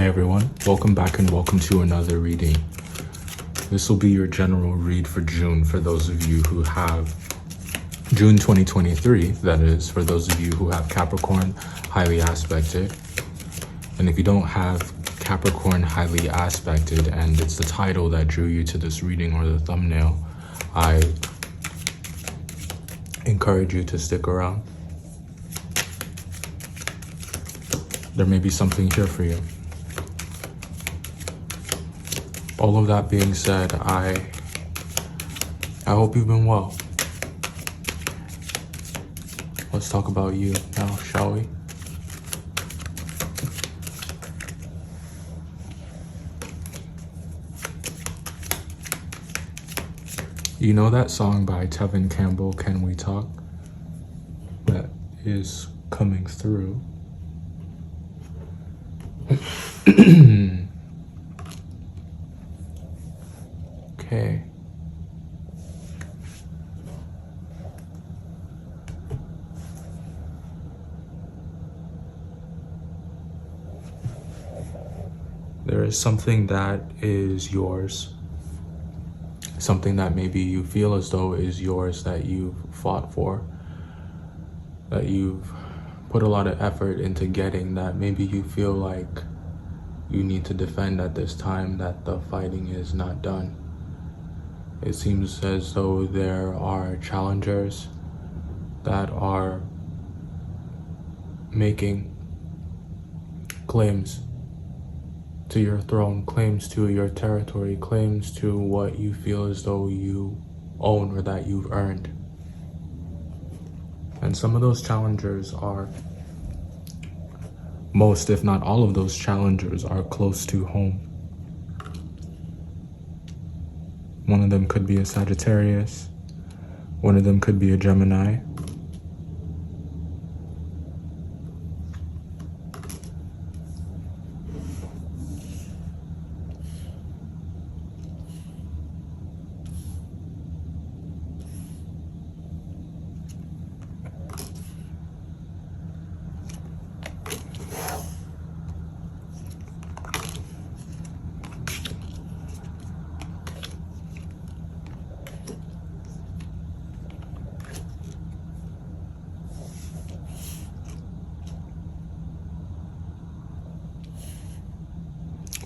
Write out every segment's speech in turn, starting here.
everyone, welcome back and welcome to another reading. This will be your general read for June for those of you who have June 2023, that is, for those of you who have Capricorn highly aspected. And if you don't have Capricorn highly aspected and it's the title that drew you to this reading or the thumbnail, I encourage you to stick around. There may be something here for you. All of that being said, I hope you've been well. Let's talk about you now, shall we? You know that song by Tevin Campbell, Can We Talk? That is coming through. Okay. There is something that is yours. Something that maybe you feel as though is yours, that you've fought for, that you've put a lot of effort into getting, that maybe you feel like you need to defend at this time, that the fighting is not done. It seems as though there are challengers that are making claims to your throne, claims to your territory, claims to what you feel as though you own or that you've earned. And some of those challengers are, most if not all of those challengers are close to home. One of them could be a Sagittarius. One of them could be a Gemini.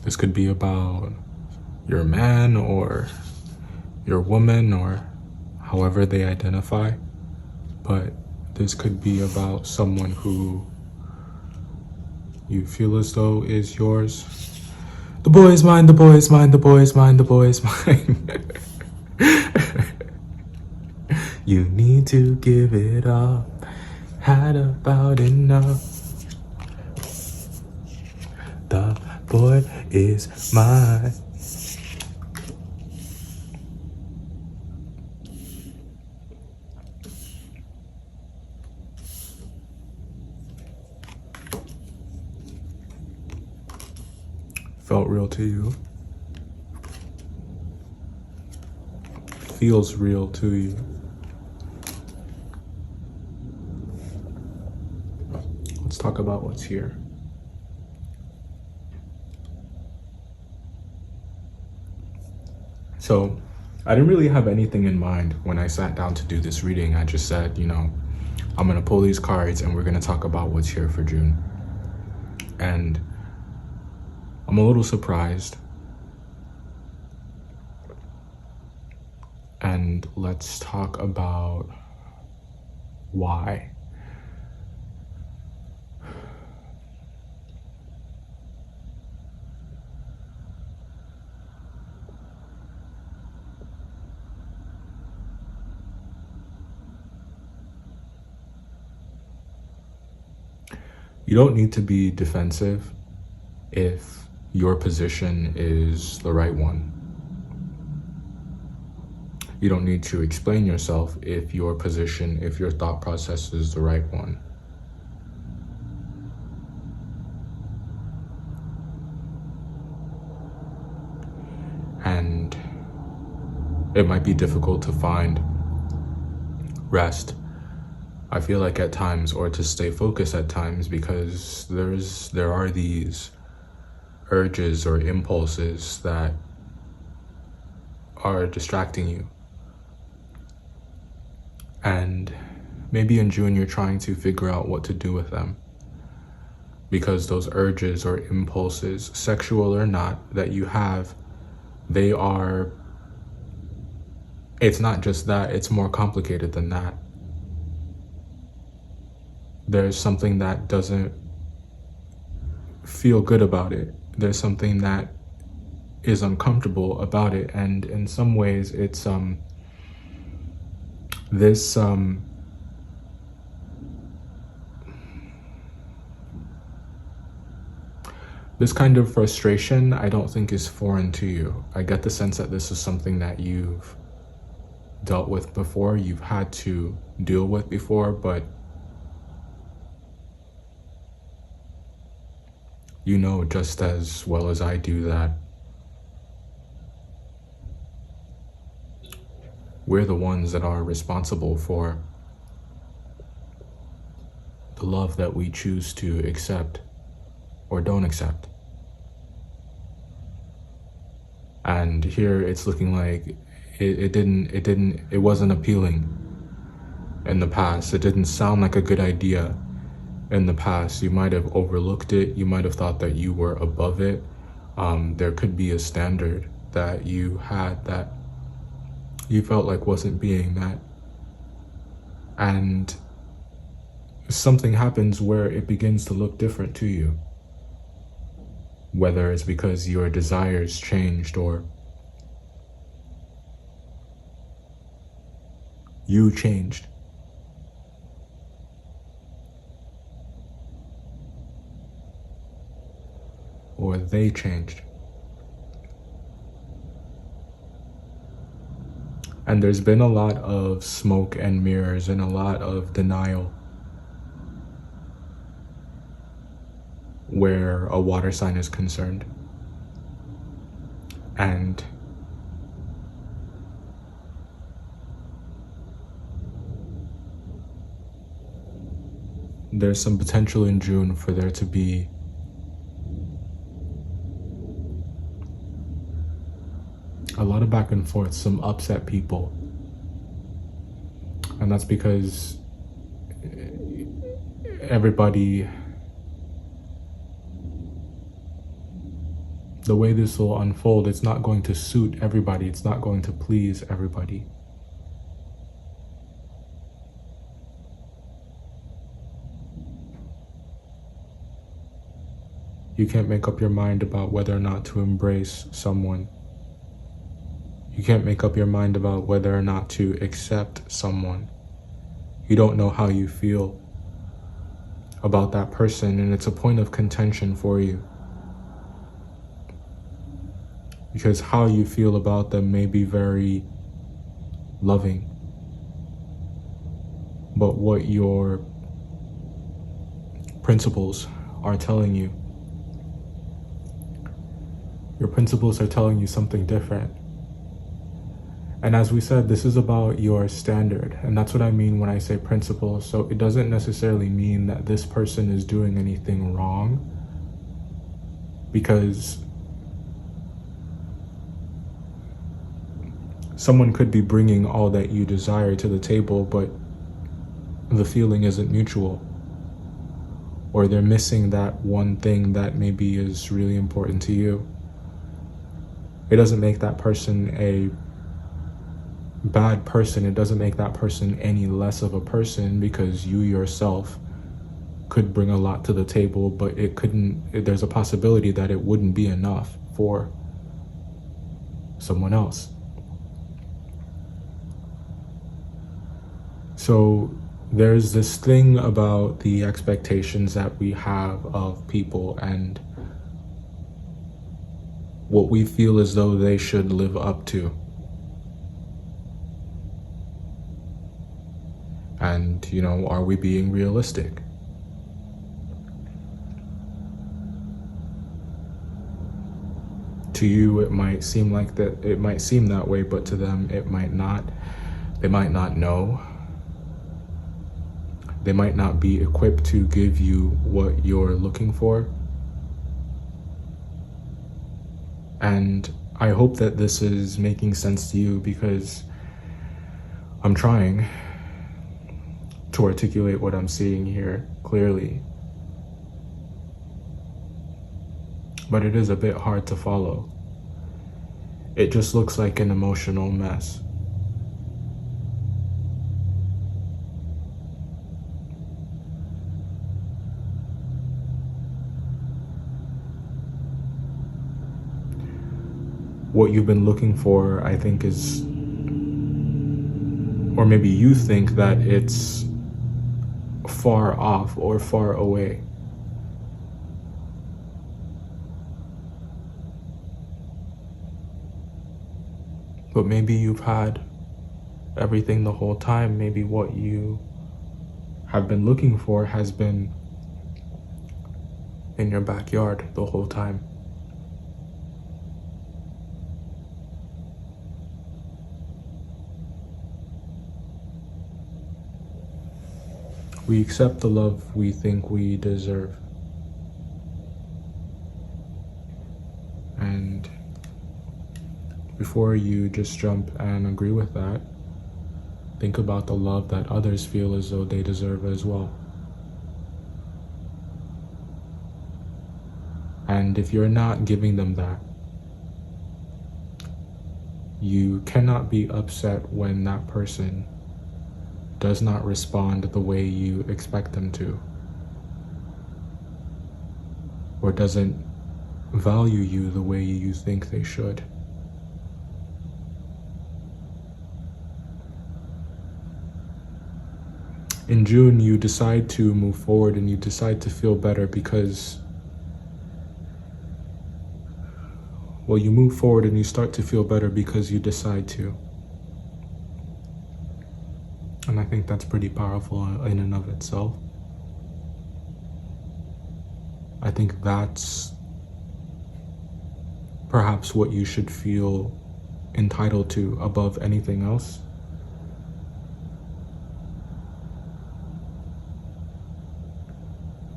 This could be about your man or your woman or however they identify, but this could be about someone who you feel as though is yours. The boy is mine, the boy is mine, the boy is mine, the boy is mine. You need to give it up, had about enough. The boy is mine. Felt real to you. Feels real to you. Let's talk about what's here. So I didn't really have anything in mind when I sat down to do this reading. I just said, I'm gonna pull these cards and we're gonna talk about what's here for June. And I'm a little surprised. And let's talk about why. You don't need to be defensive if your position is the right one. You don't need to explain yourself if your position, if your thought process is the right one. And it might be difficult to find rest, I feel like, at times, or to stay focused at times, because there are these urges or impulses that are distracting you. And maybe in June you're trying to figure out what to do with them, because those urges or impulses, sexual or not, that you have, it's not just that, it's more complicated than that. There's something that doesn't feel good about it. There's something that is uncomfortable about it, and in some ways it's this kind of frustration I don't think is foreign to you. I get the sense that this is something that you've dealt with before, you've had to deal with before, but you know just as well as I do that we're the ones that are responsible for the love that we choose to accept or don't accept. And here it's looking like it wasn't appealing in the past. It didn't sound like a good idea in the past. You might have overlooked it. You might have thought that you were above it. There could be a standard that you had that you felt like wasn't being met. And something happens where it begins to look different to you. Whether it's because your desires changed or you changed. Or they changed. And there's been a lot of smoke and mirrors and a lot of denial where a water sign is concerned. And there's some potential in June for there to be a lot of back and forth, some upset people. And that's because everybody, the way this will unfold, it's not going to suit everybody. It's not going to please everybody. You can't make up your mind about whether or not to embrace someone. You can't make up your mind about whether or not to accept someone. You don't know how you feel about that person, and it's a point of contention for you. Because how you feel about them may be very loving, but what your principles are telling you, your principles are telling you something different. And as we said, this is about your standard. And that's what I mean when I say principles. So it doesn't necessarily mean that this person is doing anything wrong, because someone could be bringing all that you desire to the table, but the feeling isn't mutual. Or they're missing that one thing that maybe is really important to you. It doesn't make that person a bad person. It doesn't make that person any less of a person, because you yourself could bring a lot to the table, but there's a possibility that it wouldn't be enough for someone else. So there's this thing about the expectations that we have of people and what we feel as though they should live up to. And, are we being realistic? To you, it might seem that way, but to them, it might not. They might not know. They might not be equipped to give you what you're looking for. And I hope that this is making sense to you, because I'm trying to articulate what I'm seeing here clearly. But it is a bit hard to follow. It just looks like an emotional mess. What you've been looking for, I think, is, or maybe you think that it's far off or far away. But maybe you've had everything the whole time. Maybe what you have been looking for has been in your backyard the whole time. We accept the love we think we deserve. And before you just jump and agree with that, think about the love that others feel as though they deserve as well. And if you're not giving them that, you cannot be upset when that person does not respond the way you expect them to, or doesn't value you the way you think they should. In June, you decide to move forward and you decide to feel better because, well, you move forward and you start to feel better because you decide to. And I think that's pretty powerful in and of itself. I think that's perhaps what you should feel entitled to above anything else.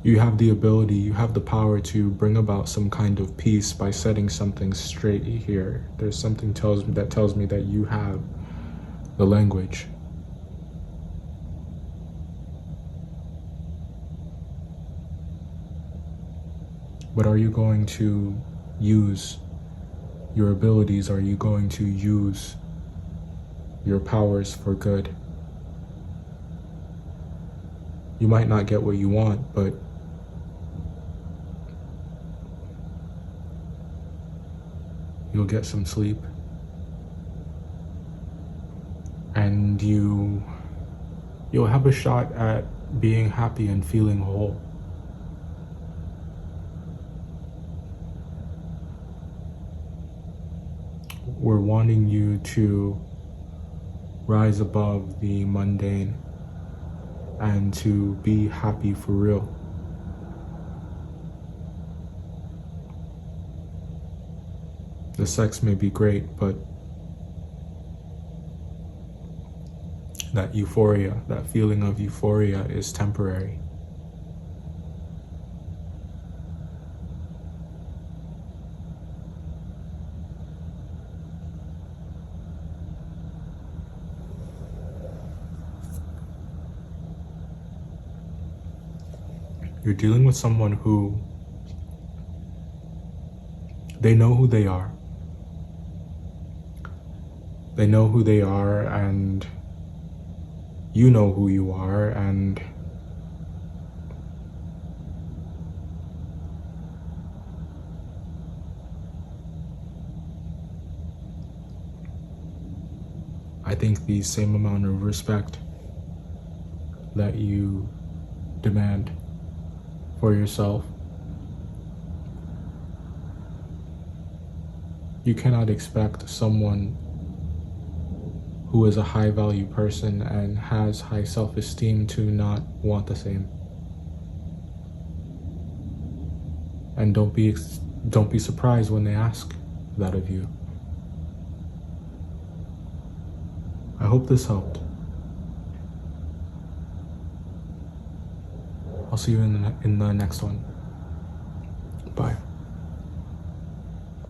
You have the ability, you have the power to bring about some kind of peace by setting something straight here. There's something that tells me that you have the language. But are you going to use your abilities? Are you going to use your powers for good? You might not get what you want, but you'll get some sleep. And you'll have a shot at being happy and feeling whole. We're wanting you to rise above the mundane and to be happy for real. The sex may be great, but that euphoria, that feeling of euphoria is temporary. You're dealing with someone who, they know who they are. They know who they are, and you know who you are, and I think the same amount of respect that you demand for yourself, you cannot expect someone who is a high value person and has high self-esteem to not want the same. And don't be surprised when they ask that of you. I hope this helped. I'll see you in the next one. Bye.